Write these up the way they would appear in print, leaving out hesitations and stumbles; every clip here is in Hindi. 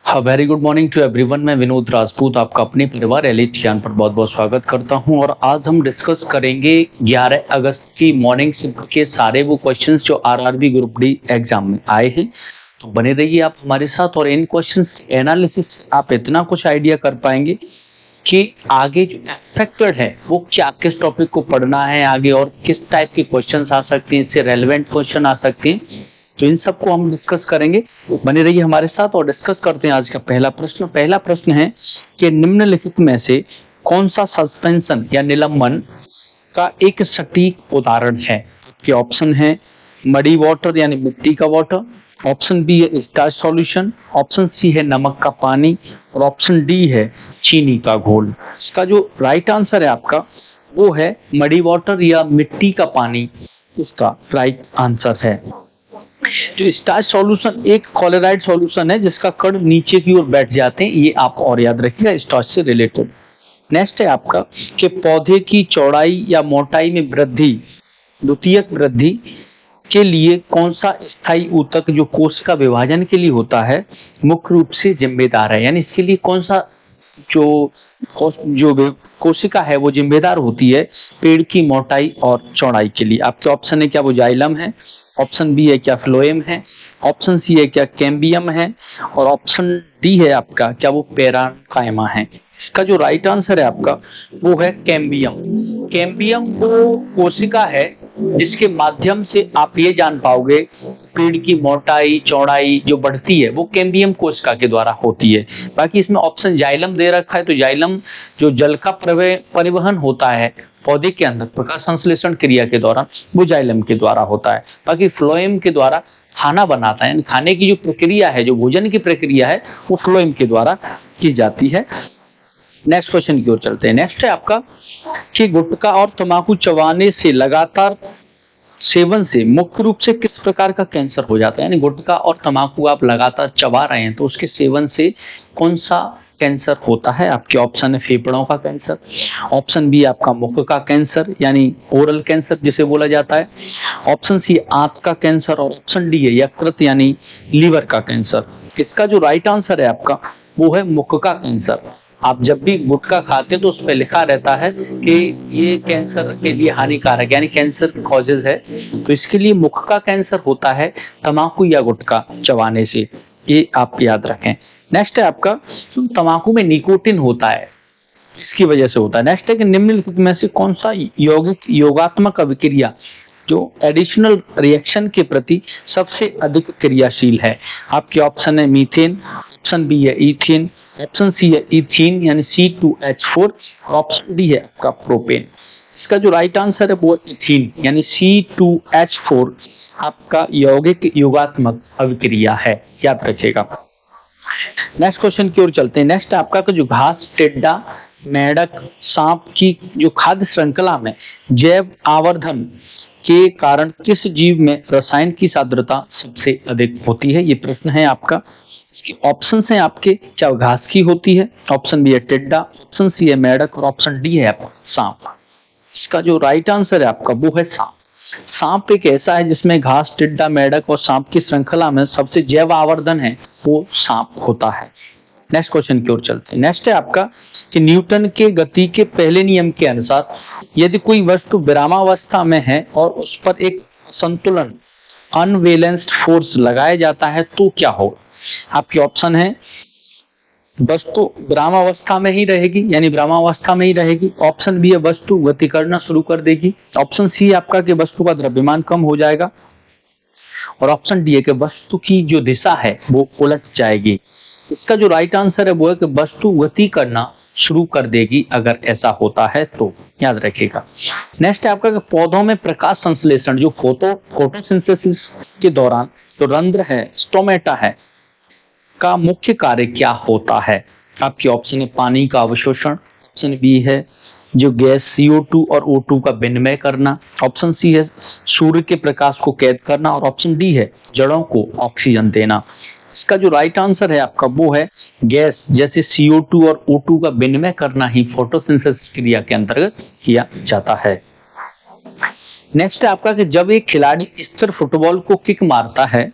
हाँ, very good morning to everyone. मैं विनोद राजपूत आपका अपने परिवार एलिट ज्ञान पर बहुत बहुत स्वागत करता हूं और आज हम डिस्कस करेंगे 11 अगस्त की मॉर्निंग शिफ्ट के सारे वो क्वेश्चंस जो आरआरबी ग्रुप डी एग्जाम में आए हैं। तो बने रहिए आप हमारे साथ और इन क्वेश्चंस एनालिसिस आप इतना कुछ आइडिया कर पाएंगे कि आगे जो एक्सपेक्टेड है वो क्या, किस टॉपिक को पढ़ना है आगे और किस टाइप के क्वेश्चंस आ सकते हैं, इससे रेलेवेंट क्वेश्चन आ सकते हैं। तो इन सबको हम डिस्कस करेंगे, बने रहिए हमारे साथ और डिस्कस करते हैं आज का पहला प्रश्न। पहला प्रश्न है कि निम्नलिखित में से कौन सा सस्पेंशन या निलंबन का एक सटीक उदाहरण है। के ऑप्शन है मडी वाटर यानी मिट्टी का वाटर, ऑप्शन बी है स्टार्च सॉल्यूशन, ऑप्शन सी है नमक का पानी और ऑप्शन डी है चीनी का घोल। इसका जो राइट आंसर है आपका वो है मडी वाटर या मिट्टी का पानी, इसका राइट आंसर है। जो स्टार्च सॉल्यूशन एक क्लोराइड सॉल्यूशन है जिसका कण नीचे की ओर बैठ जाते हैं, ये आप और याद रखिएगा स्टार्च से रिलेटेड। नेक्स्ट है आपका कि पौधे की चौड़ाई या मोटाई में वृद्धि, द्वितीयक वृद्धि के लिए कौन सा स्थायी ऊतक जो कोशिका विभाजन के लिए होता है मुख्य रूप से जिम्मेदार है, यानी इसके लिए कौन सा जो कोशिका है वो जिम्मेदार होती है पेड़ की मोटाई और चौड़ाई के लिए। आपके ऑप्शन है क्या वो जाइलम है, ऑप्शन बी है क्या फ्लोएम है, ऑप्शन सी है क्या कैम्बियम है और ऑप्शन डी है आपका क्या वो पैरेन्काइमा है। इसका जो राइट आंसर है आपका वो है कैम्बियम। कैम्बियम वो कोशिका है जिसके माध्यम से आप ये जान पाओगे पेड़ की मोटाई चौड़ाई जो बढ़ती है वो कैम्बियम कोशिका के द्वारा होती है। बाकी इसमें ऑप्शन जाइलम दे रखा है, तो जाइलम जो जल का परिवहन होता है पौधे के अंदर प्रकाश संश्लेषण क्रिया के दौरान वो जाइलम के द्वारा होता है। बाकी फ्लोएम के द्वारा खाना बनाता है, यानी खाने की जो प्रक्रिया है, जो भोजन की प्रक्रिया है वो फ्लोएम के द्वारा की जाती है। नेक्स्ट क्वेश्चन की ओर चलते हैं। नेक्स्ट है आपका कि गुटखा और तंबाकू चबाने से लगातार सेवन से मुख्य रूप से किस प्रकार का कैंसर हो जाता है। यानी गुटखा और तंबाकू आप लगातार चबा रहे हैं तो उसके सेवन से कौन सा कैंसर होता है। आपके ऑप्शन है फेफड़ों का कैंसर, ऑप्शन बी आपका मुख का कैंसर यानी ओरल कैंसर जिसे बोला जाता है, ऑप्शन सी आंत का कैंसर और ऑप्शन डी है यकृत यानी लीवर का कैंसर। इसका जो राइट आंसर है आपका वो है मुख का कैंसर। आप जब भी गुटखा खाते हैं तो उस पर लिखा रहता है कि ये कैंसर के लिए हानिकारक यानी कैंसर कॉजेज है, तो इसके लिए मुख का कैंसर होता है तंबाकू या गुटखा चबाने से, ये आप याद रखें। नेक्स्ट है आपका तंबाकू में निकोटिन होता है इसकी वजह से होता है। नेक्स्ट है कि निम्नलिखित में से कौन सा योगात्मक अभिक्रिया जो एडिशनल रिएक्शन के प्रति सबसे अधिक क्रियाशील है। आपके ऑप्शन है मीथेन, ऑप्शन बी है इथेन, ऑप्शन सी है इथीन यानी C2H4 और ऑप्शन डी है आपका प्रोपेन। इसका जो राइट आंसर है वो है इथीन यानी C2H4 आपका यौगिक योगात्मक अभिक्रिया है, याद रखिएगा। नेक्स्ट क्वेश्चन की ओर चलते हैं। नेक्स्ट आपका जो घास, टिड्डा, मेंढक, सांप की जो खाद्य श्रृंखला में जैव आवर्धन के कारण किस जीव में रसायन की सांद्रता सबसे अधिक होती है, ये प्रश्न है आपका। इसके ऑप्शन हैं आपके क्या घास की होती है, ऑप्शन बी है टिड्डा, ऑप्शन सी है मेंढक और ऑप्शन डी है आपका सांप। इसका जो राइट आंसर है आपका वो है सांप। सांप एक ऐसा है जिसमें घास, टिड्डा, मेंढक और सांप की श्रृंखला में सबसे जैव आवर्धन है वो सांप होता है। नेक्स्ट क्वेश्चन की ओर चलते हैं। नेक्स्ट है आपका कि न्यूटन के गति के पहले नियम के अनुसार यदि कोई वस्तु विरामावस्था में है और उस पर एक संतुलन अनबैलेंस्ड फोर्स लगाया जाता है तो क्या होगा। आपके ऑप्शन है वस्तु विरामावस्था में ही रहेगी यानी विरामावस्था में ही रहेगी, ऑप्शन बी है वस्तु गति करना शुरू कर देगी, ऑप्शन सी आपका कि वस्तु का द्रव्यमान कम हो जाएगा और ऑप्शन डी है कि वस्तु की जो दिशा है वो उलट जाएगी। इसका जो राइट आंसर है वो है कि वस्तु गति करना शुरू कर देगी अगर ऐसा होता है तो, याद रखिएगा। नेक्स्ट है आपका कि पौधों में प्रकाश संश्लेषण जो फोटोसिंथेसिस के दौरान जो रंध्र है स्टोमेटा है का मुख्य कार्य क्या होता है। आपके ऑप्शन है पानी का अवशोषण, ऑप्शन बी है जो गैस CO2 और O2 का विनिमय करना, ऑप्शन सी है सूर्य के प्रकाश को कैद करना और ऑप्शन डी है जड़ों को ऑक्सीजन देना। इसका जो राइट आंसर है आपका वो है गैस जैसे CO2 और O2 का विनिमय करना ही फोटोसिंथेसिस क्रिया के अंतर्गत किया जाता है। नेक्स्ट है आपका कि जब एक खिलाड़ी स्थिर फुटबॉल को किक मारता है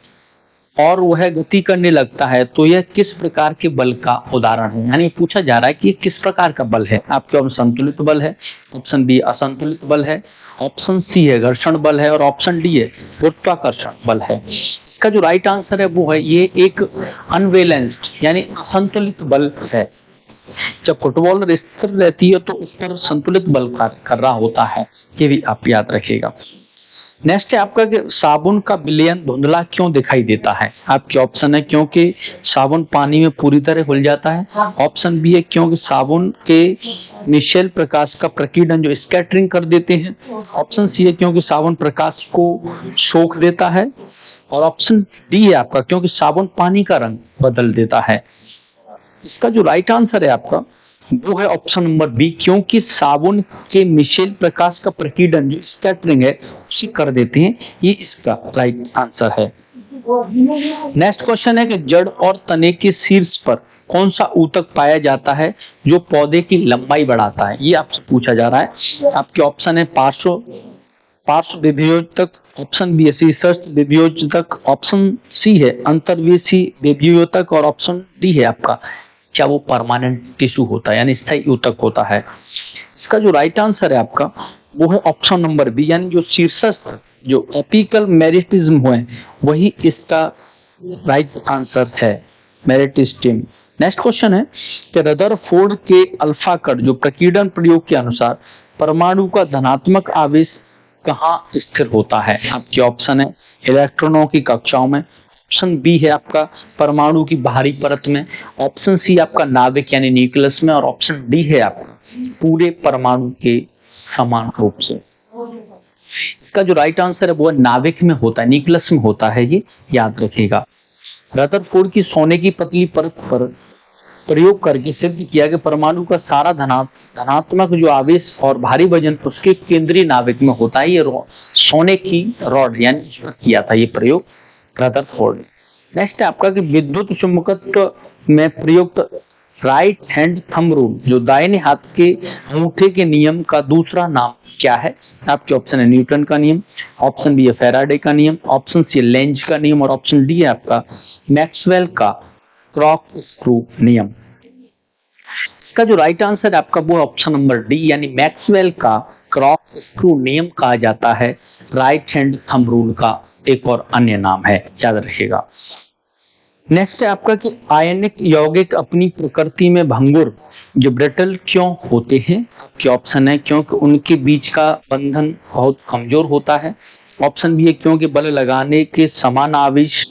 और वह गति करने लगता है तो यह किस प्रकार के बल का उदाहरण है। यानी पूछा जा रहा है कि किस प्रकार का बल है। आपके ऑप्शन संतुलित बल है, ऑप्शन बी असंतुलित बल है, ऑप्शन सी है घर्षण बल है और ऑप्शन डी है गुरुत्वाकर्षण बल है। इसका जो राइट आंसर है वो है ये एक अनबैलेंस्ड यानी असंतुलित बल है। जब फुटबॉलर स्थिर रहती है तो उस पर संतुलित बल कार्य कर रहा होता है, ये भी आप याद रखिएगा। नेक्स्ट है आपका कि साबुन का विलयन धुंधला क्यों दिखाई देता है। आपके ऑप्शन है क्योंकि साबुन पानी में पूरी तरह घुल जाता है, ऑप्शन बी है क्योंकि साबुन के मिशेल प्रकाश का प्रकीर्णन जो स्कैटरिंग कर देते हैं, ऑप्शन सी है क्योंकि साबुन प्रकाश को सोख देता है और ऑप्शन डी है आपका क्योंकि साबुन पानी का रंग बदल देता है। इसका जो राइट आंसर है आपका वो है ऑप्शन नंबर बी क्योंकि साबुन के मिशेल प्रकाश का प्रकीर्णन जो स्कैटरिंग है उसे कर देते हैं, ये इसका राइट आंसर है। नेक्स्ट क्वेश्चन है कि जड़ और तने के शीर्ष पर कौन सा ऊतक पाया जाता है जो पौधे की लंबाई बढ़ाता है, ये आपसे पूछा जा रहा है। आपके ऑप्शन है पार्श्व विभेयोतक, ऑप्शन बी है शीर्षस्थ विभेयोतक, ऑप्शन सी है अंतर्वेशी विभेयोतक और ऑप्शन डी है आपका क्या वो परमानेंट टिश्यू होता है यानी स्थायी ऊतक होता है। इसका जो राइट आंसर है आपका वो है ऑप्शन नंबर बी यानी जो शीर्षस्थ जो एपिकल मेरिस्टेम है वही इसका राइट आंसर है, मेरिस्टेम। नेक्स्ट क्वेश्चन है कि रदरफोर्ड के अल्फा कट जो प्रकीर्णन प्रयोग के अनुसार परमाणु का धनात्मक आवेश कहाँ स्थिर होता है। आपके ऑप्शन है इलेक्ट्रॉनों की कक्षाओं में, ऑप्शन बी है आपका परमाणु की बाहरी परत में, ऑप्शन सी आपका नाभिक यानी न्यूक्लियस में और ऑप्शन डी है आपका पूरे परमाणु के समान रूप से। इसका जो राइट आंसर है वो नाभिक में होता है, न्यूक्लियस में होता है, ये याद रखिएगा। रदरफोर्ड की सोने की पतली परत पर प्रयोग करके सिद्ध किया कि परमाणु का सारा धनात्मक जो आवेश और भारी वजन उसके केंद्रीय नाभिक में होता है। ये सोने की रॉड यानी इस पर किया था ये प्रयोग रदरफोर्ड। नेक्स्ट है आपका कि विद्युत चुंबकत्व में प्रयुक्त राइट हैंड थंब रूल जो दाहिने हाथ के अंगूठे के नियम का दूसरा नाम क्या है। आपके ऑप्शन है न्यूटन का नियम, ऑप्शन बी है फैराडे का नियम, ऑप्शन सी है लेंज का नियम और ऑप्शन डी है आपका मैक्सवेल का क्रॉक स्क्रू नियम। इसका जो राइट आंसर है आपका वो ऑप्शन नंबर डी यानी मैक्सवेल का क्रॉक स्क्रू नियम कहा जाता है। राइट हैंड थंब रूल का एक और अन्य नाम है, याद रखिएगा। नेक्स्ट है आपका कि आयनिक यौगिक अपनी प्रकृति में भंगुर जो ब्रिटल क्यों होते हैं। आपके ऑप्शन है क्योंकि उनके बीच का बंधन बहुत कमजोर होता है, ऑप्शन बी है क्योंकि बल लगाने के समान आवेश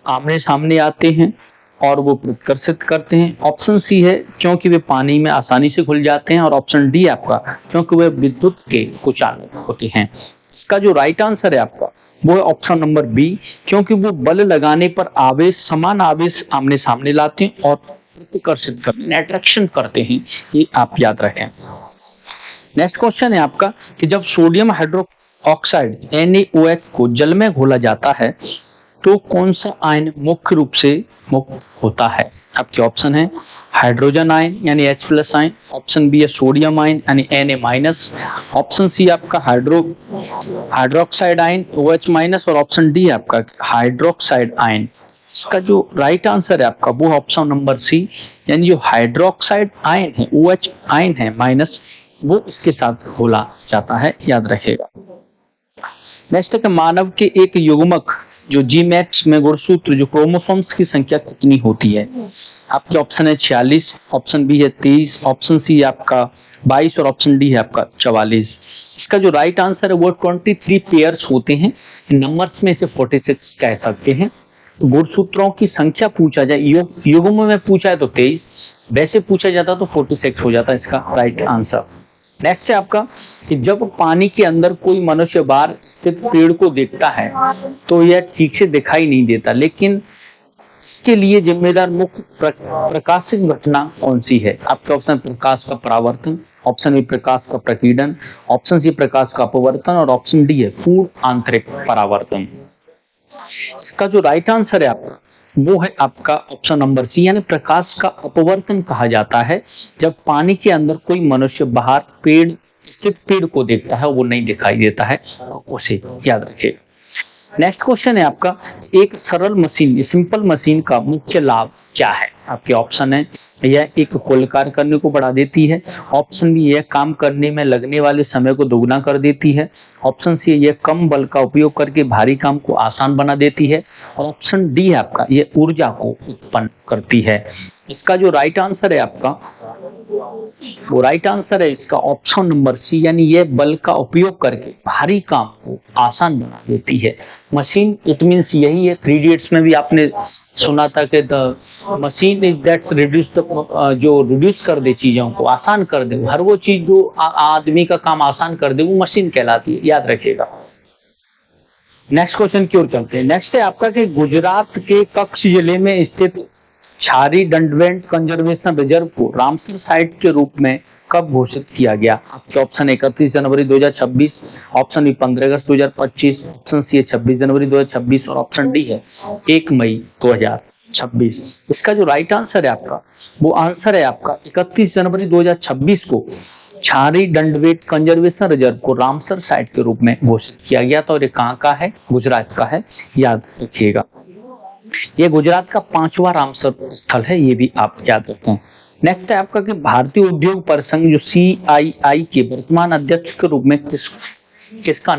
आमने सामने आते हैं और वो प्रतिकर्षित करते हैं, ऑप्शन सी है क्योंकि वे पानी में आसानी से घुल जाते हैं और ऑप्शन डी आपका क्योंकि वे विद्युत के कुचालक होते हैं। इसका जो राइट आंसर है आपका वो है ऑप्शन नंबर बी क्योंकि वो बल लगाने पर आवेश समान आवेश आमने सामने लाते हैं और प्रतिकर्षित करते हैं, अट्रैक्शन करते हैं, ये आप याद रखें। नेक्स्ट क्वेश्चन है आपका कि जब सोडियम हाइड्रोक्साइड NaOH को जल में घोला जाता है तो कौन सा आयन मुख्य रूप से मुक्त होता है। आपके ऑप्शन है हाइड्रोजन आयन यानी H+ आयन, ऑप्शन बी है सोडियम आयन यानी Na-, ऑप्शन सी आपका हाइड्रोक्साइड आयन OH- और ऑप्शन डी आपका हाइड्रोक्साइड आयन। इसका जो राइट आंसर है आपका वो ऑप्शन नंबर सी यानी जो हाइड्रोक्साइड आयन है OH आयन है माइनस वो इसके साथ घोला जाता है, याद रखिएगा। नेक्स्ट है कि मानव के एक युग्मक जो जीमैक्स में गुणसूत्र जो क्रोमोसोम्स की संख्या कितनी होती है। आपके ऑप्शन है 46, ऑप्शन बी है 23, ऑप्शन सी आपका 22 और ऑप्शन डी है आपका 44। इसका जो राइट आंसर है वो 23 पेयर्स होते हैं, नंबर्स में से 46 कह सकते हैं। गुणसूत्रों की संख्या पूछा जाए युग्म में पूछा है तो 23, वैसे पूछा जाता तो 46 हो जाता है इसका राइट आंसर। नेक्स्ट है आपका कि जब पानी के अंदर कोई मनुष्य बाहर स्थित पेड़ को देखता है तो यह ठीक से दिखाई नहीं देता, लेकिन इसके लिए जिम्मेदार मुख्य प्रकाशिक घटना कौन सी है। आपके ऑप्शन प्रकाश का परावर्तन, ऑप्शन बी प्रकाश का प्रकीर्णन, ऑप्शन सी प्रकाश का अपवर्तन और ऑप्शन डी है पूर्ण आंतरिक परावर्तन। इसका जो राइट आंसर है आपका वो है आपका ऑप्शन नंबर सी यानी प्रकाश का अपवर्तन कहा जाता है जब पानी के अंदर कोई मनुष्य बाहर पेड़ को देखता है वो नहीं दिखाई देता है, उसे याद रखिएगा। नेक्स्ट क्वेश्चन है आपका, एक सरल मशीन, सिंपल मशीन का मुख्य लाभ क्या है? आपके ऑप्शन है, यह एक कुल कार्य करने को बढ़ा देती है। ऑप्शन बी, यह काम करने में लगने वाले समय को दोगुना कर देती है। ऑप्शन सी, यह कम बल का उपयोग करके भारी काम को आसान बना देती है। और ऑप्शन डी है आपका, यह ऊर्जा को उत्पन्न करती है। इसका जो राइट आंसर है आपका, वो राइट आंसर है इसका ऑप्शन नंबर सी, यानी ये बल का उपयोग करके भारी काम को आसान बना देती है। मशीन इट मींस यही है, थ्री इडियट्स में भी आपने सुना था कि the machine is that's reduce the, जो रिड्यूस कर दे चीजों को, आसान कर दे, हर वो चीज जो आदमी का काम आसान कर दे वो मशीन कहलाती है, याद रखिएगा। नेक्स्ट क्वेश्चन की ओर चलते हैं। नेक्स्ट है आपका कि गुजरात के कच्छ जिले में स्थित छारी दंडवेट कंजर्वेशन रिजर्व को रामसर साइट के रूप में कब घोषित किया गया? आपके ऑप्शन 31 जनवरी 2026, ऑप्शन बी 15 अगस्त 2025, ऑप्शन सी है 26 जनवरी 2026 और ऑप्शन डी है 1 मई 2026। इसका जो राइट आंसर है आपका, वो आंसर है आपका 31 जनवरी 2026 को छारी दंडवेट कंजर्वेशन रिजर्व को रामसर साइट के रूप में घोषित किया गया था। और ये कहाँ का है? गुजरात का है, याद रखिएगा। ये गुजरात का 5वां रामसर स्थल है, ये भी आप याद रखें। नेक्स्ट है आपका कि भारतीय उद्योग परिसंघ जो CII के वर्तमान अध्यक्ष के रूप में किसका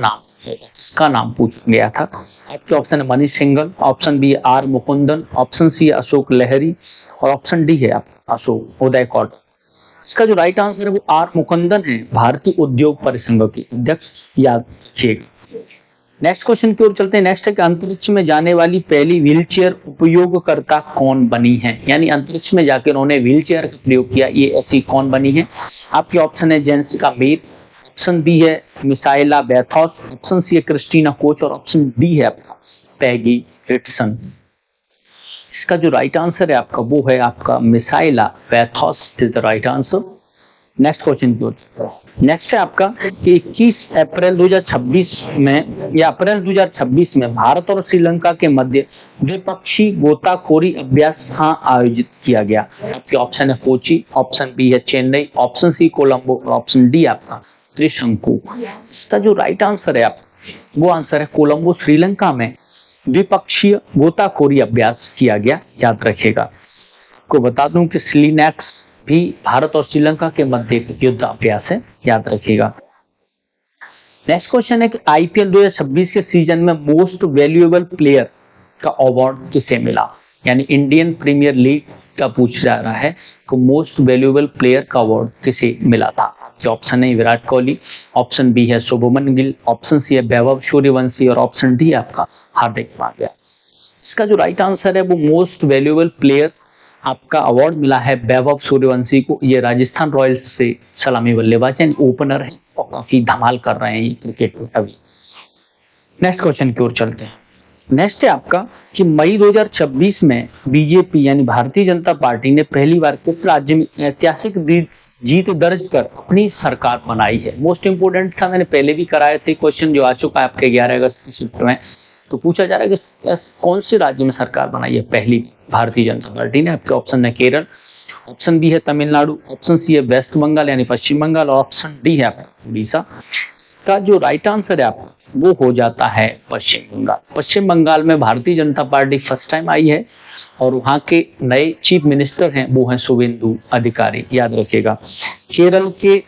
नाम पूछा गया था? आपके ऑप्शन है Manish Singhal, option B R Mukundan, option C Ashok Lahiri और ऑप्शन डी है अशोक उदय कौर। इसका जो राइट आंसर है वो आर मुकुंदन है, भारतीय उद्योग परिसंघ के अध्यक्ष, याद रखिएगा। नेक्स्ट क्वेश्चन की ओर चलते हैं। नेक्स्ट है कि अंतरिक्ष में जाने वाली पहली व्हीलचेयर उपयोगकर्ता कौन बनी है? यानी अंतरिक्ष में जाकर उन्होंने व्हीलचेयर का प्रयोग किया, ये ऐसी कौन बनी है? आपके ऑप्शन है जेसिका मीर, ऑप्शन बी है मिसाइला बैथोस, ऑप्शन सी है क्रिस्टीना कोच और ऑप्शन डी है आपका पैगी रिटसन। इसका जो राइट आंसर है आपका, वो है आपका मिसाइला बैथोस is the right answer. Next question की ओर। नेक्स्ट है आपका कि 21 अप्रैल 2026 में या अप्रैल 2026 में भारत और श्रीलंका के मध्य द्विपक्षीय गोताखोरी अभ्यास कहाँ आयोजित किया गया? आपके ऑप्शन है कोची, ऑप्शन बी है चेन्नई, ऑप्शन सी कोलंबो और ऑप्शन डी आपका त्रिशंकु। इसका जो राइट आंसर है आपका, वो आंसर है कोलंबो, श्रीलंका में द्विपक्षीय गोताखोरी अभ्यास किया गया, याद रखिएगा। आपको बता दूं कि स्लीनैक्स भी भारत और श्रीलंका के मध्य एक युद्ध अभ्यास है, याद रखिएगा। नेक्स्ट क्वेश्चन है कि IPL 2026 के सीजन में मोस्ट वैल्यूएबल प्लेयर का अवार्ड किसे मिला? यानी इंडियन प्रीमियर लीग का पूछा जा रहा है कि मोस्ट वैल्यूएबल प्लेयर का अवार्ड किसे मिला था? आपके ऑप्शन है विराट कोहली, ऑप्शन बी है शुभमन गिल, ऑप्शन सी है वैभव सूर्यवंशी और ऑप्शन डी आपका हार्दिक पांड्या। इसका जो राइट आंसर है वो मोस्ट वैल्यूएबल प्लेयर आपका अवार्ड मिला है वैभव सूर्यवंशी को। ये राजस्थान रॉयल्स से सलामी बल्लेबाज यानी ओपनर है और काफी धमाल कर रहे हैं ये क्रिकेट में अभी। नेक्स्ट क्वेश्चन की ओर चलते हैं। नेक्स्ट है आपका कि मई 2026 में बीजेपी यानी भारतीय जनता पार्टी ने पहली बार किस राज्य में ऐतिहासिक जीत दर्ज कर अपनी सरकार बनाई है? मोस्ट इंपोर्टेंट था, मैंने पहले भी कराए थे क्वेश्चन जो आ चुका है आपके 11 अगस्त की शिफ्ट में। तो पूछा जा रहा है कि कौन से राज्य में सरकार बनाई है पहली भारतीय जनता पार्टी ने? आपके ऑप्शन है केरल, ऑप्शन बी है तमिलनाडु, ऑप्शन सी है वेस्ट बंगाल यानी पश्चिम बंगाल और ऑप्शन डी है आपका उड़ीसा। का जो राइट आंसर है आपका वो हो जाता है पश्चिम बंगाल। पश्चिम बंगाल में Bharatiya Janata party first time I है और वहां के नए चीफ मिनिस्टर हैं वो हैं शुभेंदु अधिकारी, याद रखिएगा। केरल के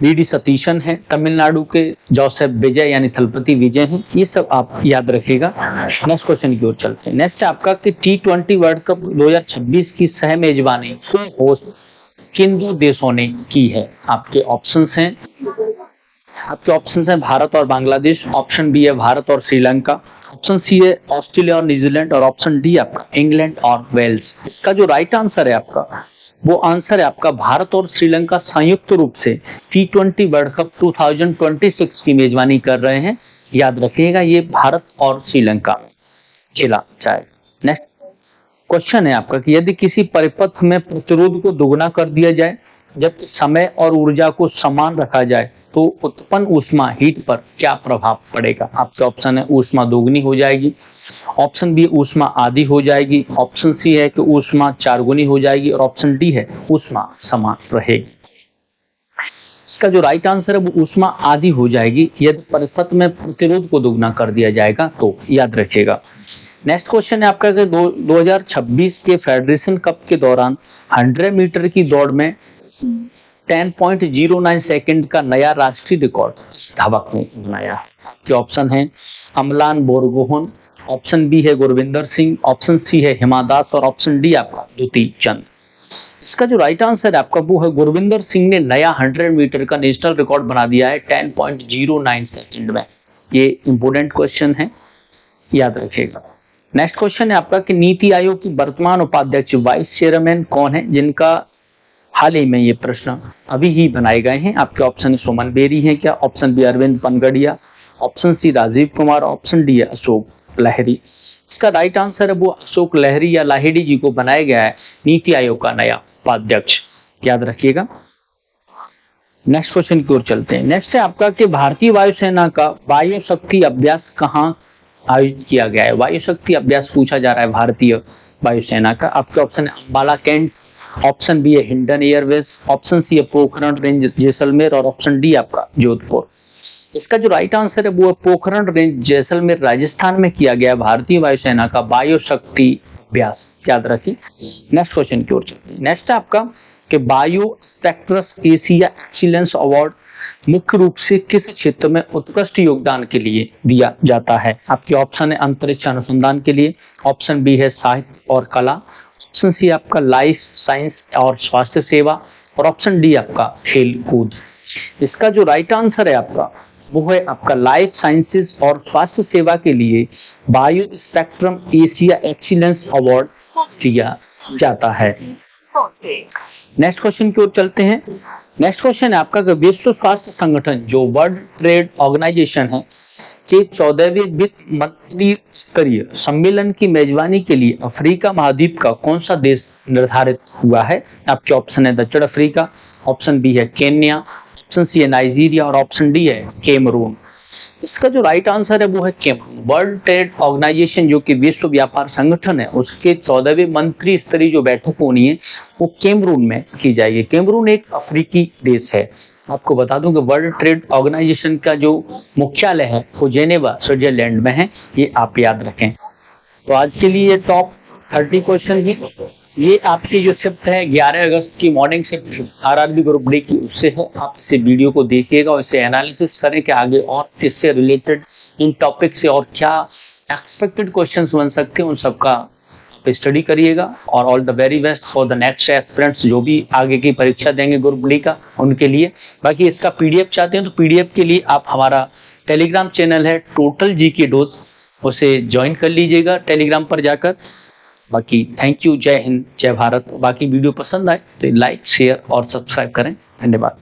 VD सतीशन है, तमिलनाडु के जोसेफ विजय यानी थलपति विजय हैं, ये सब आप याद रखिएगा। नेक्स्ट क्वेश्चन की ओर चलते हैं। नेक्स्ट आपका कि T20 वर्ल्ड कप 2026 की सह मेजबानी होस्ट किन दो देशों ने की है? आपके ऑप्शंस हैं भारत और बांग्लादेश, ऑप्शन बी है भारत और श्रीलंका, ऑप्शन सी है ऑस्ट्रेलिया और न्यूजीलैंड और ऑप्शन डी आपका इंग्लैंड और वेल्स। इसका जो राइट आंसर है आपका, वो आंसर है आपका भारत और श्रीलंका संयुक्त रूप से T20 वर्ल्ड कप 2026 की मेजबानी कर रहे हैं, याद रखिएगा। ये भारत और श्रीलंका में खेला जाएगा। नेक्स्ट क्वेश्चन है आपका कि यदि किसी परिपथ में प्रतिरोध को दोगुना कर दिया जाए जबकि समय और ऊर्जा को समान रखा जाए तो उत्पन्न ऊष्मा हीट पर क्या प्रभाव पड़ेगा? आपके ऑप्शन है ऊष्मा दोगुनी हो जाएगी, ऑप्शन बी ऊष्मा आधी हो जाएगी, ऑप्शन सी है कि ऊष्मा 4 गुनी हो जाएगी और ऑप्शन डी है ऊष्मा समान रहेगी। इसका जो राइट आंसर है वो ऊष्मा आधी हो जाएगी यदि परिपथ में प्रतिरोध को दोगुना कर दिया जाएगा, तो याद रखिएगा। नेक्स्ट क्वेश्चन है आपका कि 2026 के फेडरेशन कप के दौरान 100 मीटर की दौड़ में 10.09 सेकंड का नया राष्ट्रीय रिकॉर्ड धावक ने बनाया। आपके ऑप्शन है अमलान बोरगोहन, ऑप्शन बी है गुरविंदर सिंह, ऑप्शन सी है हिमा दास और ऑप्शन डी आपका द्युति चंद। इसका जो राइट आंसर है आपका वो है गुरविंदर सिंह ने नया 100 मीटर का नेशनल रिकॉर्ड बना दिया है 10.09 सेकंड में। ये इंपोर्टेंट क्वेश्चन है, याद रखिएगा। नेक्स्ट क्वेश्चन है आपका कि नीति आयोग की वर्तमान उपाध्यक्ष वाइस चेयरमैन कौन है, जिनका हाल ही में ये प्रश्न अभी ही बनाए गए हैं। आपके ऑप्शन सुमन बेरी हैं क्या, option B Arvind Panagariya, option C Rajiv Kumar, option D है अशोक लहरी। इसका राइट आंसर है वो अशोक लहरी या लाहिड़ी जी को बनाया गया है नीति आयोग का नया उपाध्यक्ष, याद रखिएगा। नेक्स्ट क्वेश्चन की ओर चलते हैं। नेक्स्ट है आपका कि भारतीय वायुसेना का वायु शक्ति अभ्यास कहाँ आयोजित किया गया है। वायु शक्ति अभ्यास पूछा जा रहा है भारतीय वायुसेना का। आपके ऑप्शन है अंबाला कैंट, ऑप्शन बी है हिंडन एयरवेज, ऑप्शन सी है पोखरण रेंज जैसलमेर और ऑप्शन डी आपका जोधपुर। इसका जो राइट आंसर है वो है पोखरण रेंज जैसलमेर राजस्थान में किया गया भारतीय वायुसेना का वायु शक्ति अभ्यास, याद रखिए। नेक्स्ट क्वेश्चन की ओर चलते हैं। नेक्स्ट है आपका कि बायो स्पेक्ट्रस एशिया एक्सीलेंस अवार्ड मुख्य रूप से किस क्षेत्र में उत्कृष्ट योगदान के लिए दिया जाता है। आपके ऑप्शन है अंतरिक्ष अनुसंधान के लिए, ऑप्शन बी है साहित्य और कला, ऑप्शन सी आपका लाइफ साइंस और स्वास्थ्य सेवा और ऑप्शन डी आपका खेल कूद। इसका जो राइट आंसर है आपका वो है आपका लाइफ साइंसेस और स्वास्थ्य सेवा के लिए bio spectrum Asia excellence award दिया जाता है। नेक्स्ट क्वेश्चन की ओर चलते हैं। नेक्स्ट क्वेश्चन है आपका कि विश्व स्वास्थ्य संगठन जो वर्ल्ड ट्रेड ऑर्गेनाइजेशन है के 14वें वित्त मंत्री स्तरीय सम्मेलन की मेजबानी के लिए अफ्रीका महाद्वीप का कौन सा देश निर्धारित हुआ है। आपके ऑप्शन है दक्षिण अफ्रीका, ऑप्शन बी है केन्या, ऑप्शन सी है नाइजीरिया और ऑप्शन डी है कैमरून। इसका जो राइट आंसर है वो है कैमरून। वर्ल्ड ट्रेड ऑर्गेनाइजेशन जो कि विश्व व्यापार संगठन है उसके 14वें मंत्री स्तरीय जो बैठक होनी है वो कैमरून में की जाएगी। कैमरून एक अफ्रीकी देश है। आपको बता दूं कि वर्ल्ड ट्रेड ऑर्गेनाइजेशन का जो मुख्यालय है वो जेनेवा स्विट्जरलैंड में है, ये आप याद रखें। तो आज के लिए टॉप 30 क्वेश्चन ही ये आपकी जो शिफ्ट है 11 अगस्त की morning shift RRB group D की उससे है। आप इसे वीडियो को देखिएगा और इसे एनालिसिस करें कि आगे और इससे रिलेटेड इन टॉपिक से और क्या एक्सपेक्टेड क्वेश्चंस बन सकते हैं, उन सबका स्टडी करिएगा। और all the very best for the next aspirants जो भी आगे की परीक्षा देंगे ग्रुप डी का उनके लिए। बाकी इसका पीडीएफ चाहते हैं तो पीडीएफ के लिए आप हमारा टेलीग्राम चैनल है टोटल जी के डोज, उसे ज्वाइन कर लीजिएगा टेलीग्राम पर जाकर। बाकी थैंक यू, जय हिंद, जय भारत। बाकी वीडियो पसंद आए तो लाइक शेयर और सब्सक्राइब करें। धन्यवाद।